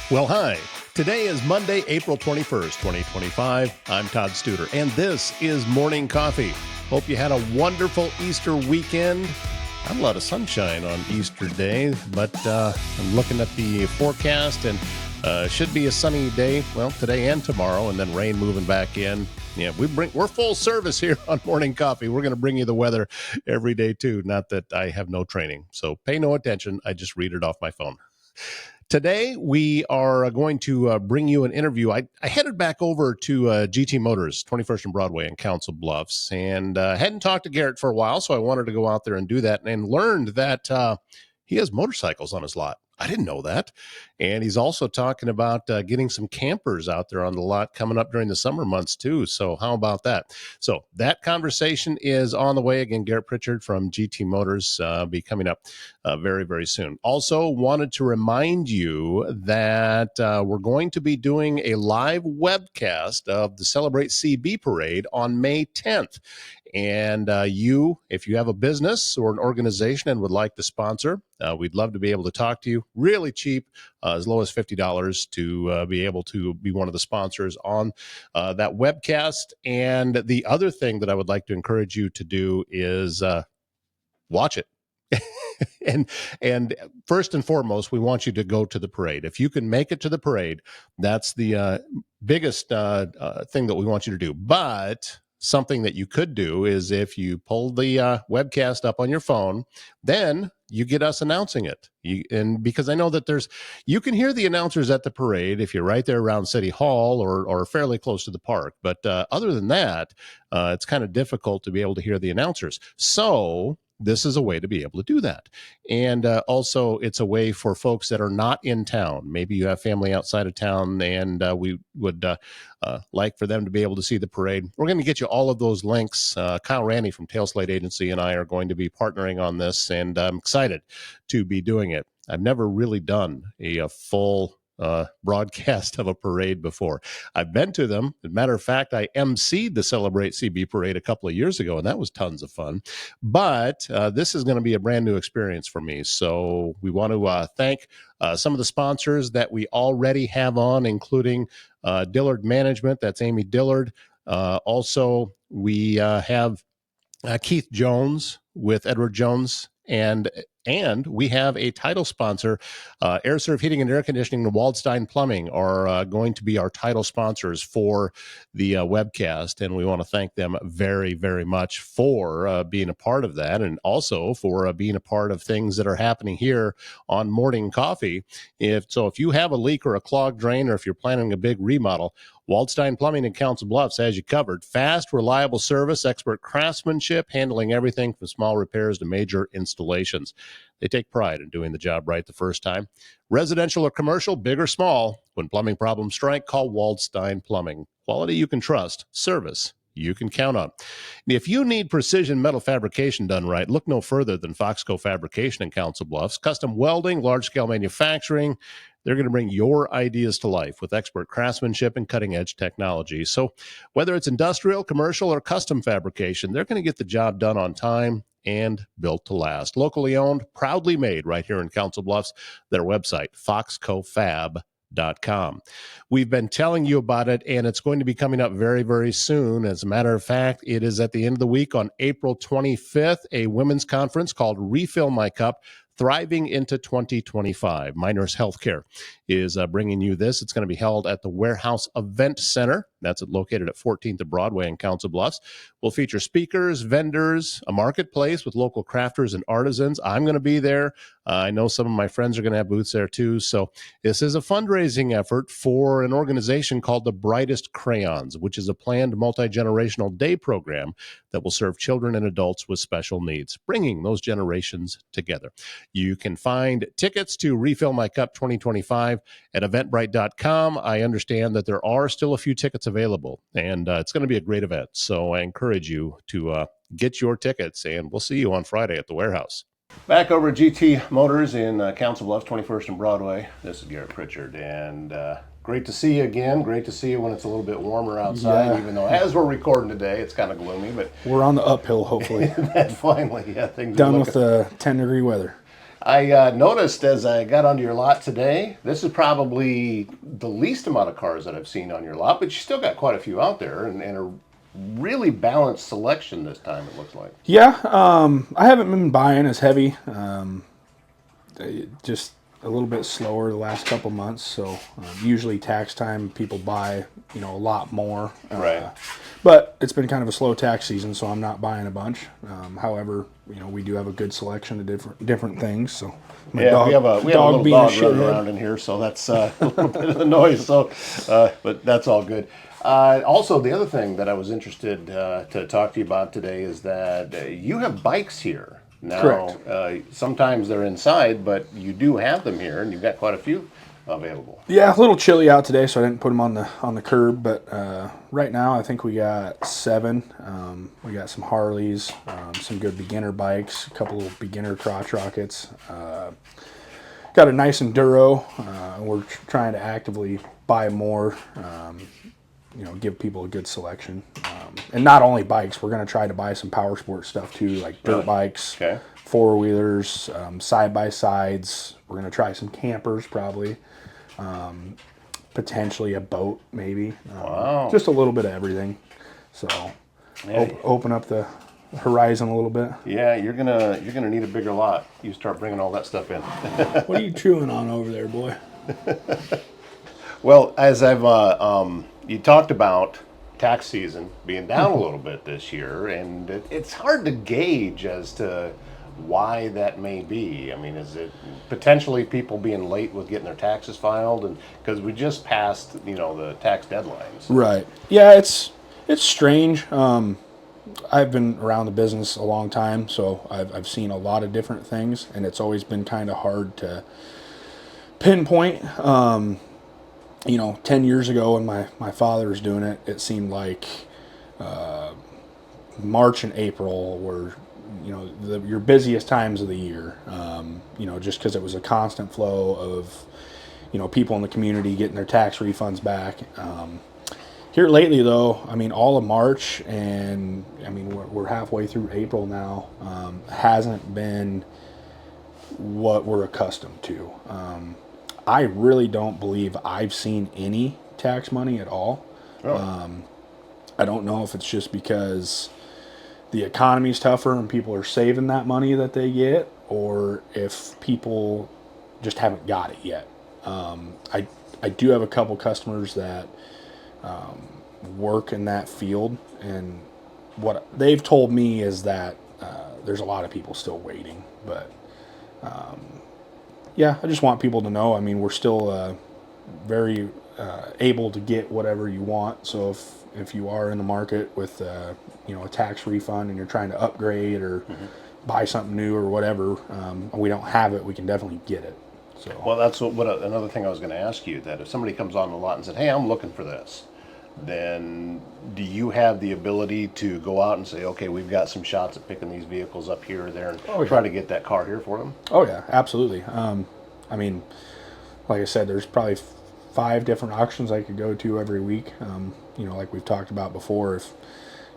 Well, hi. Today is Monday, April 21st, 2025. I'm Todd Studer, and this is Morning Coffee. Hope you had a wonderful Easter weekend. Not a lot of sunshine on Easter Day, but I'm looking at the forecast, and should be a sunny day, well, today and tomorrow, and then rain moving back in. Yeah, we're full service here on Morning Coffee. We're going to bring you the weather every day, too. Not that I have no training, so pay no attention. I just read it off my phone. Today, we are going to bring you an interview. I headed back over to GT Motors, 21st and Broadway in Council Bluffs, and hadn't talked to Garrett for a while, so I wanted to go out there and do that, and learned that he has motorcycles on his lot. I didn't know that. And he's also talking about getting some campers out there on the lot coming up during the summer months, too. So how about that? So that conversation is on the way. Again, Garrett Pritchard from GT Motors be coming up very, very soon. Also wanted to remind you that we're going to be doing a live webcast of the Celebrate CB Parade on May 10th. And if you have a business or an organization and would like to sponsor, we'd love to be able to talk to you. Really cheap, as low as $50 to be able to be one of the sponsors on that webcast. And the other thing that I would like to encourage you to do is watch it. and first and foremost, we want you to go to the parade. If you can make it to the parade, that's the biggest thing that we want you to do. But something that you could do is if you pull the webcast up on your phone, then you get us announcing it. And because I know that you can hear the announcers at the parade if you're right there around City Hall or fairly close to the park. But other than that, it's kind of difficult to be able to hear the announcers. So this is a way to be able to do that. And also, it's a way for folks that are not in town. Maybe you have family outside of town, and we would like for them to be able to see the parade. We're going to get you all of those links. Kyle Randy from Tailslate Agency and I are going to be partnering on this, and I'm excited to be doing it. I've never really done a full broadcast of a parade before. I've been to them. As a matter of fact, I emceed the Celebrate CB Parade a couple of years ago, and that was tons of fun. But this is going to be a brand new experience for me. So we want to thank some of the sponsors that we already have on, including Dillard Management. That's Amy Dillard. Also, we have Keith Jones with Edward Jones, and we have a title sponsor. Air Serve Heating and Air Conditioning and Waldstein Plumbing are going to be our title sponsors for the webcast, and we want to thank them very, very much for being a part of that, and also for being a part of things that are happening here on Morning Coffee. If you have a leak or a clogged drain, or if you're planning a big remodel, Waldstein Plumbing in Council Bluffs has you covered. Fast, reliable service, expert craftsmanship, handling everything from small repairs to major installations. They take pride in doing the job right the first time. Residential or commercial, big or small, when plumbing problems strike, call Waldstein Plumbing. Quality you can trust, service you can count on. If you need precision metal fabrication done right, look no further than Foxco Fabrication in Council Bluffs. Custom welding, large-scale manufacturing. They're going to bring your ideas to life with expert craftsmanship and cutting-edge technology. So whether it's industrial, commercial, or custom fabrication, they're going to get the job done on time and built to last. Locally owned, proudly made right here in Council Bluffs. Their website, foxcofab.com. We've been telling you about it, and it's going to be coming up very, very soon. As a matter of fact, it is at the end of the week on April 25th, a women's conference called Refill My Cup, Thriving into 2025. Miners Healthcare is bringing you this. It's going to be held at the Warehouse Event Center. That's located at 14th and Broadway in Council Bluffs. We'll feature speakers, vendors, a marketplace with local crafters and artisans. I'm going to be there. I know some of my friends are going to have booths there too. So this is a fundraising effort for an organization called the Brightest Crayons, which is a planned multi-generational day program that will serve children and adults with special needs, bringing those generations together. You can find tickets to Refill My Cup 2025 at eventbrite.com. I understand that there are still a few tickets available, and it's going to be a great event. So I encourage you to get your tickets, and we'll see you on Friday at the warehouse. Back over at GT Motors in Council Bluffs, 21st and Broadway. This is Garrett Pritchard, and great to see you again. Great to see you when it's a little bit warmer outside, even though as we're recording today, it's kind of gloomy. But we're on the uphill, hopefully. That finally, things done with the 10-degree weather. I noticed as I got onto your lot today, this is probably the least amount of cars that I've seen on your lot, but you still got quite a few out there and a really balanced selection this time, it looks like. Yeah, I haven't been buying as heavy. Just a little bit slower the last couple months. So usually tax time, people buy, a lot more. Right. But it's been kind of a slow tax season, so I'm not buying a bunch. However, we do have a but different things. So we have a little dog running around in here, so that's a little bit of the noise. So, but that's all good. Also, the other thing that I was interested to talk to you about today is that you have bikes here. Now, correct. Sometimes they're inside, but you do have them here, and you've got quite a few available. Yeah, a little chilly out today, so I didn't put them on the curb. But right now, I think we got 7. We got some Harleys, some good beginner bikes, a couple of beginner crotch rockets. Got a nice enduro. We're trying to actively buy more. Give people a good selection. And not only bikes, we're going to try to buy some power sport stuff too, like dirt bikes, four-wheelers, side-by-sides. We're going to try some campers probably, potentially a boat maybe. Wow. Just a little bit of everything. So open up the horizon a little bit. Yeah, you're gonna need a bigger lot. You start bringing all that stuff in. What are you chewing on over there, boy? Well, as I've you talked about tax season being down a little bit this year, and it's hard to gauge as to why that may be. I mean, is it potentially people being late with getting their taxes filed, and because we just passed, the tax deadlines. Right. Yeah, it's strange. I've been around the business a long time, so I've seen a lot of different things, and it's always been kind of hard to pinpoint. 10 years ago when my father was doing it, it seemed like March and April were, your busiest times of the year, just because it was a constant flow of, people in the community getting their tax refunds back. Here lately, though, all of March and, we're halfway through April now, hasn't been what we're accustomed to. I really don't believe I've seen any tax money at all. Oh. I don't know if it's just because the economy's tougher and people are saving that money that they get, or if people just haven't got it yet. I do have a couple customers that work in that field, and what they've told me is that there's a lot of people still waiting, but yeah, I just want people to know, we're still very able to get whatever you want. So if you are in the market with a tax refund and you're trying to upgrade or buy something new or whatever, we don't have it, we can definitely get it. So well, that's another thing I was going to ask you, that if somebody comes on the lot and said, hey, I'm looking for this, then do you have the ability to go out and say, okay, we've got some shots at picking these vehicles up here or there and try to get that car here for them? Oh yeah, absolutely. Like I said, there's probably 5 different auctions I could go to every week. Like we've talked about before, if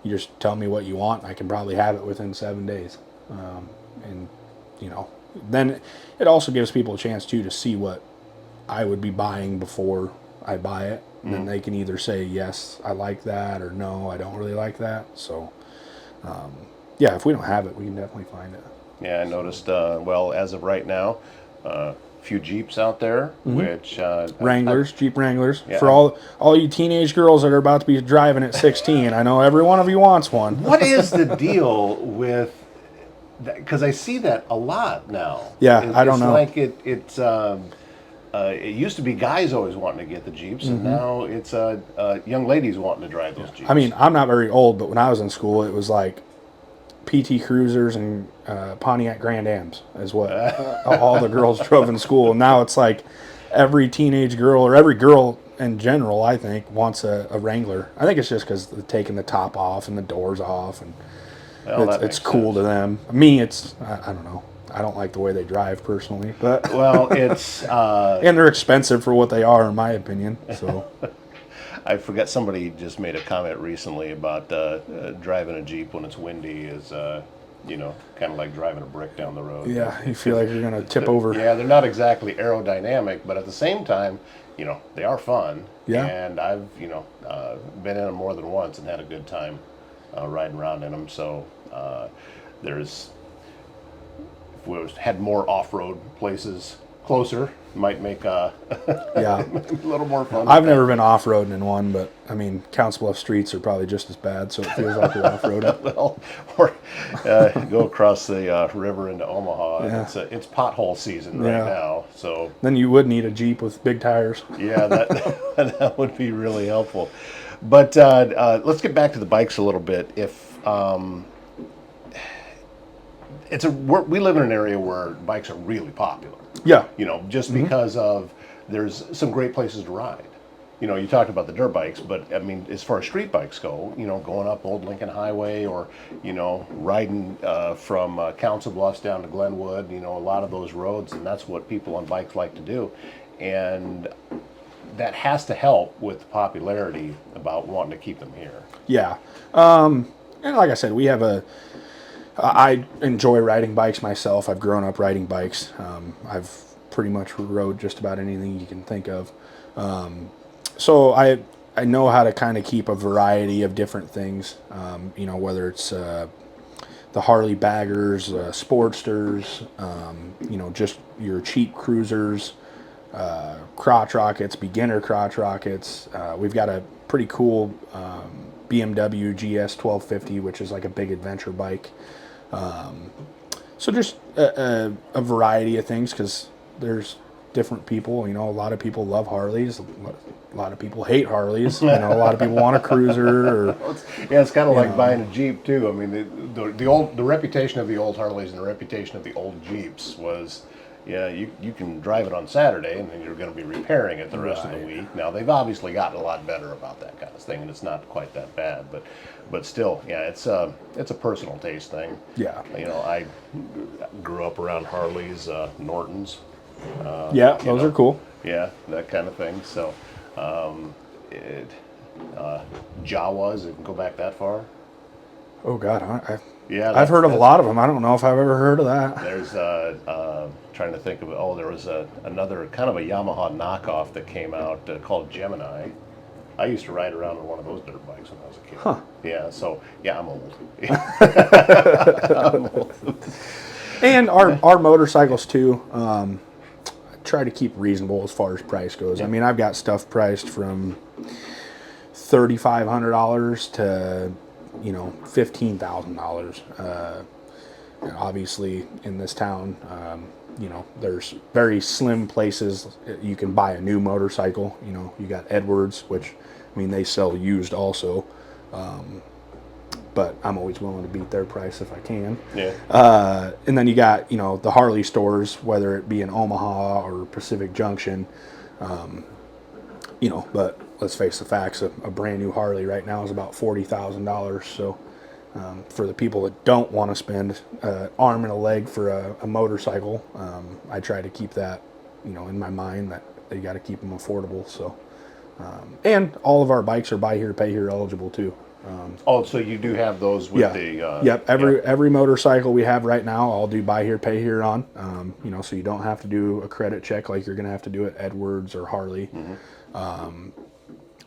you just tell me what you want, I can probably have it within 7 days. Then it also gives people a chance too to see what I would be buying before I buy it. And then they can either say, yes, I like that, or no, I don't really like that. So, yeah, if we don't have it, we can definitely find it. Yeah, I noticed, as of right now, a few Jeeps out there, which... Wranglers, Jeep Wranglers. Yeah. For all you teenage girls that are about to be driving at 16, I know every one of you wants one. What is the deal with... Because I see that a lot now. Yeah, I don't know. It's like it used to be guys always wanting to get the Jeeps, and now it's young ladies wanting to drive those Jeeps. I'm not very old, but when I was in school, it was like PT Cruisers and Pontiac Grand Ams is what all the girls drove in school. And now it's like every teenage girl, or every girl in general, I think, wants a Wrangler. I think it's just because they're taking the top off and the doors off, and it's cool to them. Me, it's I don't know. I don't like the way they drive personally, but it's and they're expensive for what they are, in my opinion. So I forget, somebody just made a comment recently about driving a Jeep when it's windy is kind of like driving a brick down the road. Yeah, you feel like you're going to tip over. Yeah, they're not exactly aerodynamic, but at the same time, they are fun. Yeah. And I've, been in them more than once and had a good time riding around in them. So there's, if we had more off-road places closer, might make a little more fun. I've never been off-roading in one, but I mean, Council Bluffs streets are probably just as bad, so it feels like you're off-roading. Well, or go across the river into Omaha. Yeah. It's pothole season right now, so then you would need a Jeep with big tires. yeah, that would be really helpful. But let's get back to the bikes a little bit. If we live in an area where bikes are really popular. Yeah. Just because of there's some great places to ride. You talked about the dirt bikes, but I mean, as far as street bikes go, going up Old Lincoln Highway or, riding from Council Bluffs down to Glenwood, a lot of those roads, and that's what people on bikes like to do. And that has to help with the popularity about wanting to keep them here. Yeah. And like I said, I enjoy riding bikes myself. I've grown up riding bikes. I've pretty much rode just about anything you can think of. So I know how to kind of keep a variety of different things, whether it's the Harley baggers, Sportsters, just your cheap cruisers, crotch rockets, beginner crotch rockets. We've got a pretty cool BMW GS 1250, which is like a big adventure bike. So just a variety of things, because there's different people. A lot of people love Harleys. A lot of people hate Harleys. A lot of people want a cruiser. It's kind of like buying a Jeep too. I mean, the reputation of the old Harleys and the reputation of the old Jeeps was, you can drive it on Saturday and then you're going to be repairing it the rest of the week. Now they've obviously gotten a lot better about that kind of thing, and it's not quite that bad, but still, it's a personal taste thing. Yeah. I grew up around Harleys, Nortons. Those are cool. Yeah, that kind of thing. So, Jawas, it can go back that far. Oh God, I've heard of a lot of them. I don't know if I've ever heard of that. There's trying to think of there was another kind of a Yamaha knockoff that came out called Gemini. I used to ride around on one of those dirt bikes when I was a kid. Huh. Yeah, so I'm old. I'm old. And our motorcycles too. I try to keep reasonable as far as price goes. Yeah. I mean, I've got stuff priced from $3,500 to $15,000. Obviously, in this town, there's very slim places you can buy a new motorcycle. You got Edwards, which, I mean, they sell used also. But I'm always willing to beat their price if I can. Yeah. And then you got, the Harley stores, whether it be in Omaha or Pacific Junction. But let's face the facts, a brand new Harley right now is about $40,000. So for the people that don't want to spend an arm and a leg for a motorcycle, I try to keep that, in my mind, that they got to keep them affordable. So, and all of our bikes are buy here, pay here eligible too. So you do have those with the... Yep, every motorcycle we have right now, I'll do buy here, pay here on. So you don't have to do a credit check like you're going to have to do at Edwards or Harley. Mm-hmm.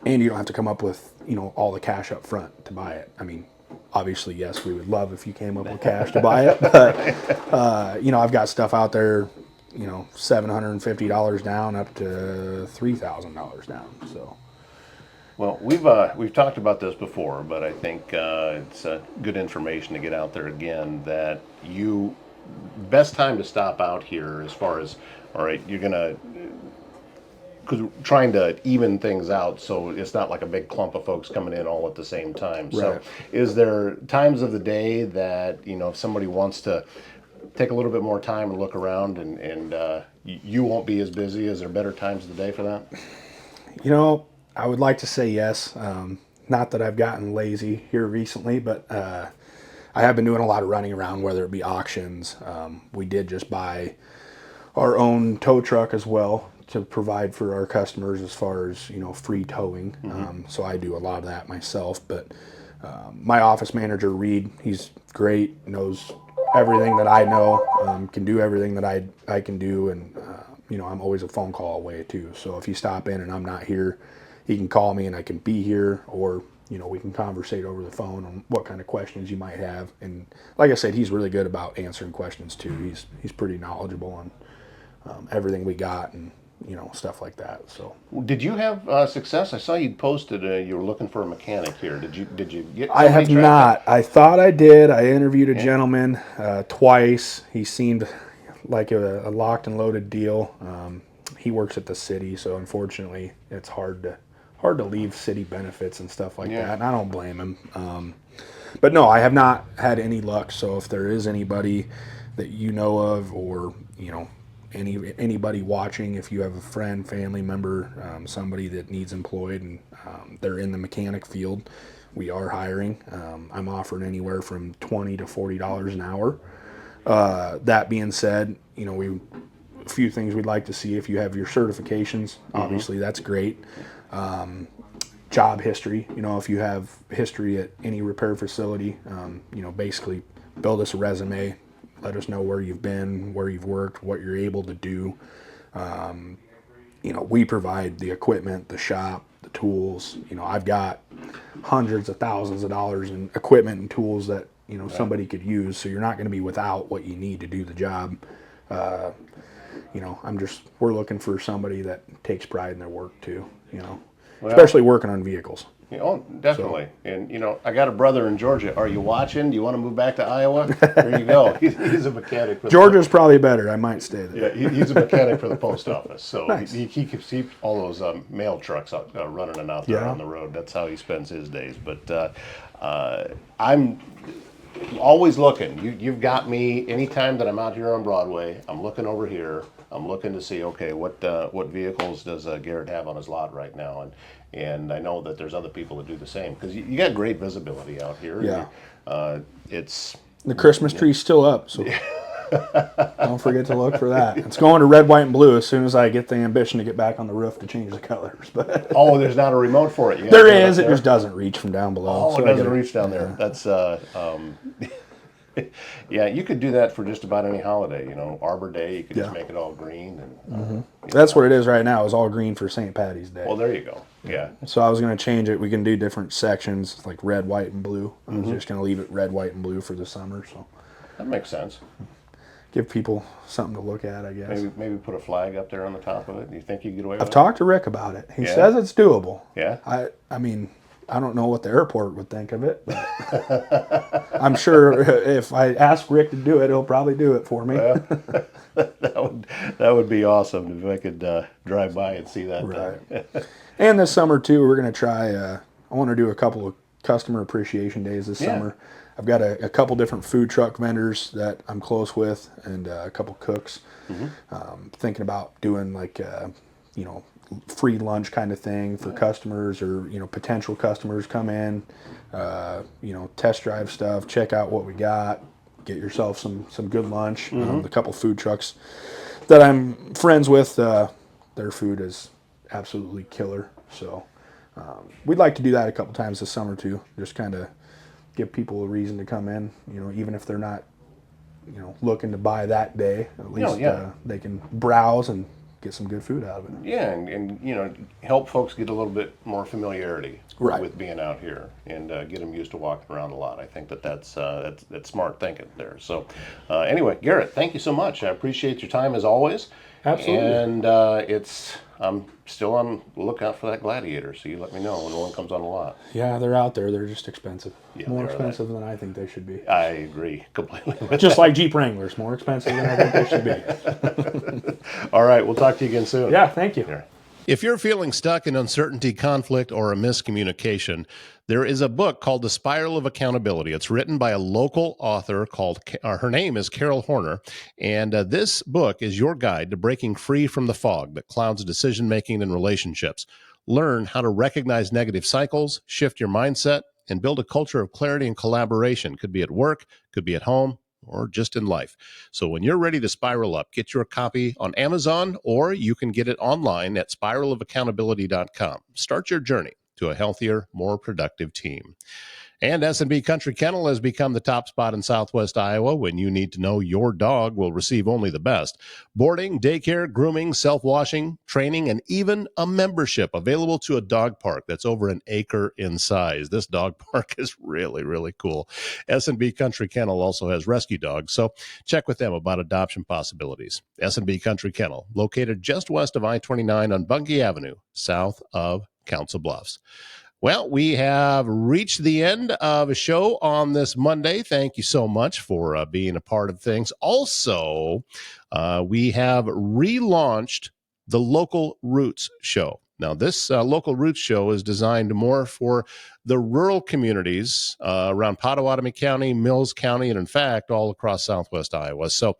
And you don't have to come up with, all the cash up front to buy it. I mean, obviously, yes, we would love if you came up with cash to buy it. But, I've got stuff out there, $750 down up to $3,000 down, so... Well, we've talked about this before, but I think it's good information to get out there again, that best time to stop out here as far as, all right, you're going to, because we're trying to even things out so it's not like a big clump of folks coming in all at the same time. Right. So is there times of the day that, if somebody wants to take a little bit more time and look around and you won't be as busy? Is there better times of the day for that? I would like to say yes. Not that I've gotten lazy here recently, but I have been doing a lot of running around, whether it be auctions. We did just buy our own tow truck as well to provide for our customers as far as, free towing. Mm-hmm. So I do a lot of that myself. But my office manager, Reed, he's great, knows everything that I know, can do everything that I can do, and I'm always a phone call away too. So if you stop in and I'm not here, he can call me and I can be here, or we can conversate over the phone on what kind of questions you might have. And like I said, he's really good about answering questions too. He's pretty knowledgeable on everything we got, and stuff like that. So Did you have success? I saw you posted you were looking for a mechanic here. Did you get? I have not. I thought I did. I interviewed a gentleman twice. He seemed like a locked and loaded deal. He works at the city, so unfortunately, it's hard to leave city benefits and stuff like that. And I don't blame him. But no, I have not had any luck. So if there is anybody that you know of, or anybody watching, if you have a friend, family member, somebody that needs employed, and they're in the mechanic field, we are hiring. I'm offering anywhere from $20 to $40 an hour. That being said, a few things we'd like to see. If you have your certifications, obviously that's great. Job history, if you have history at any repair facility, basically build us a resume. Let us know where you've been, where you've worked, what you're able to do. We provide the equipment, the shop, the tools. I've got hundreds of thousands of dollars in equipment and tools that, somebody could use. So you're not going to be without what you need to do the job. We're looking for somebody that takes pride in their work too, especially working on vehicles. Oh, definitely. So, and, I got a brother in Georgia. Are you watching? Do you want to move back to Iowa? There you go. He's a mechanic. Georgia's probably better. I might stay there. Yeah, he's a mechanic for the post office. So nice. he keeps all those mail trucks running and out there on the road. That's how he spends his days. But I'm always looking. You've got me. Anytime that I'm out here on Broadway, I'm looking over here. I'm looking to see, okay, what vehicles does Garrett have on his lot right now? And I know that there's other people that do the same, because you got great visibility out here. Yeah. It's the Christmas tree's still up, so don't forget to look for that. It's going to red, white, and blue as soon as I get the ambition to get back on the roof to change the colors. But there's not a remote for it yet. There is. It just doesn't reach from down below. So it doesn't reach down there. That's yeah, you could do that for just about any holiday. Arbor Day, you could just make it all green. And that's what it is right now. Is all green for St. Patty's Day. Well, there you go. Yeah. So I was going to change it. We can do different sections, like red, white, and blue. I was just going to leave it red, white, and blue for the summer. So that makes sense. Give people something to look at, I guess. Maybe put a flag up there on the top of it. Do you think you could get away with it? I've talked to Rick about it. He says it's doable. Yeah. I mean, I don't know what the airport would think of it, but I'm sure if I ask Rick to do it, he'll probably do it for me. Well, that would be awesome if I could drive by and see that. Right. And this summer too, we're going to try. I want to do a couple of customer appreciation days this summer. I've got a couple different food truck vendors that I'm close with, and a couple cooks. Thinking about doing like free lunch kind of thing for customers, or potential customers come in, test drive stuff, check out what we got, get yourself some good lunch. The couple food trucks that I'm friends with, their food is absolutely killer. So we'd like to do that a couple times this summer too, just kind of give people a reason to come in, even if they're not looking to buy that day. At least they can browse and get some good food out of it. Yeah, and help folks get a little bit more familiarity with being out here, and get them used to walking around a lot. I think that's smart thinking there. So anyway, Garrett, thank you so much. I appreciate your time as always. Absolutely. And I'm still on the lookout for that Gladiator, so you let me know when one comes on the lot. Yeah, they're out there. They're just expensive. Yeah, more expensive than I think they should be. I agree completely with just like Jeep Wranglers, more expensive than I think they should be. All right, we'll talk to you again soon. Yeah, thank you. Here. If you're feeling stuck in uncertainty, conflict, or a miscommunication, there is a book called The Spiral of Accountability. It's written by a local author her name is Carol Horner, and this book is your guide to breaking free from the fog that clouds decision-making and relationships. Learn how to recognize negative cycles, shift your mindset, and build a culture of clarity and collaboration. Could be at work, could be at home, or just in life. So when you're ready to spiral up, get your copy on Amazon, or you can get it online at spiralofaccountability.com. Start your journey to a healthier, more productive team. And S&B Country Kennel has become the top spot in Southwest Iowa when you need to know your dog will receive only the best. Boarding, daycare, grooming, self-washing, training, and even a membership available to a dog park that's over an acre in size. This dog park is really, really cool. S&B Country Kennel also has rescue dogs, so check with them about adoption possibilities. S&B Country Kennel, located just west of I-29 on Bungie Avenue, south of Council Bluffs. Well, we have reached the end of a show on this Monday. Thank you so much for being a part of things. Also, we have relaunched the Local Roots Show. Now, this Local Roots Show is designed more for the rural communities around Pottawatomie County, Mills County, and in fact, all across Southwest Iowa. So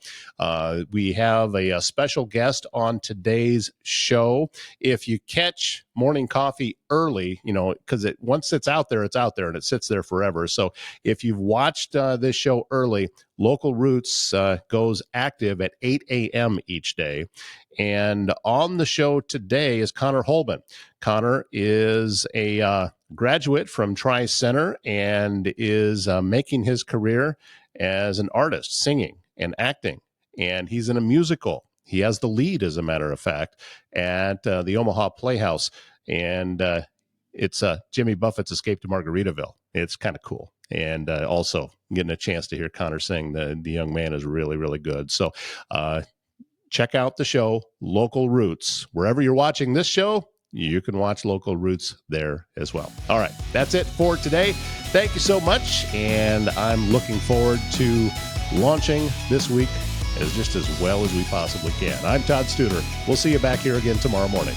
we have a special guest on today's show. If you catch Morning Coffee early, because once it's out there and it sits there forever. So if you've watched this show early, Local Roots goes active at 8 a.m. each day. And on the show today is Connor Holben. Connor is a graduate from Tri-Center and is making his career as an artist, singing and acting. And he's in a musical. He has the lead, as a matter of fact, at the Omaha Playhouse. And it's Jimmy Buffett's Escape to Margaritaville. It's kind of cool. And also getting a chance to hear Connor sing, the young man is really, really good. So check out the show, Local Roots. Wherever you're watching this show, you can watch Local Roots there as well. All right, that's it for today. Thank you so much, and I'm looking forward to launching this week as well as we possibly can. I'm Todd Studer. We'll see you back here again tomorrow morning.